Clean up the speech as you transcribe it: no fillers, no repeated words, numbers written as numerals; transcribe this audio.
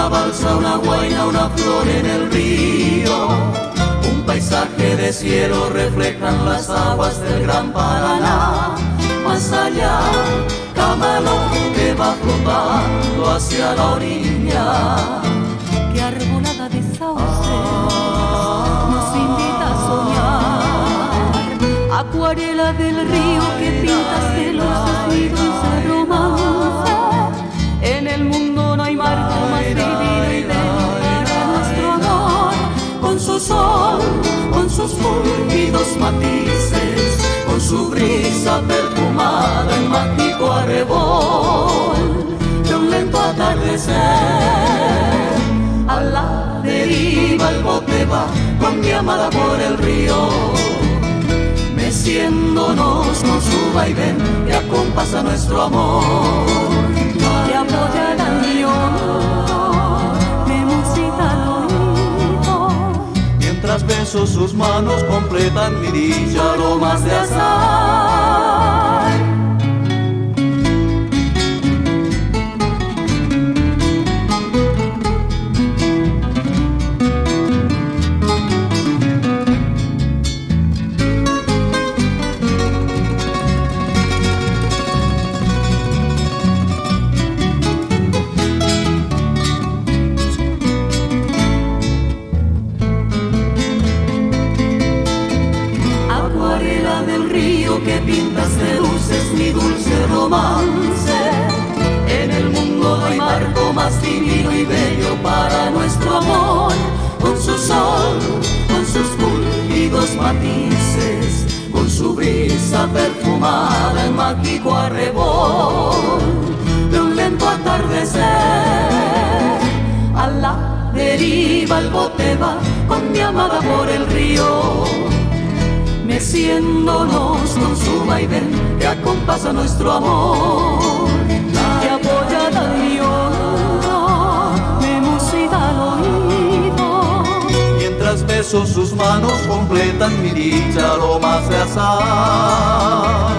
una balsa, una guaina, una flor en el río. Un paisaje de cielo reflejan las aguas del Gran Paraná. Más allá, camarote va flotando hacia la orilla. Qué arbolada de sauces nos invita a soñar. Acuarela del río que pintas de luces y dulce romance. En el mundo no hay marco más divino y bello para nuestro amor. Con su sol, con sus fúlgidos matices, con su brisa perfumada en mágico arrebol de un lento atardecer. A la deriva el bote va con mi amada por el río, meciéndonos con su vaivén que acompasa nuestro amor. Que apoya el hombro, me musita al oído, mientras beso sus manos completan mi dicha, aromas de azahar. Que pintas de luces mi dulce romance. En el mundo no hay marco más divino y bello para nuestro amor. Con su sol, con sus fúlgidos matices, con su brisa perfumada en mágico arrebol de un lento atardecer. A la deriva el bote va con mi amada por el río, meciéndonos con su vaivén que acompasa nuestro amor. Que apoya la viola, me musita al oído, mientras beso sus manos completan mi dicha, aromas de azahar.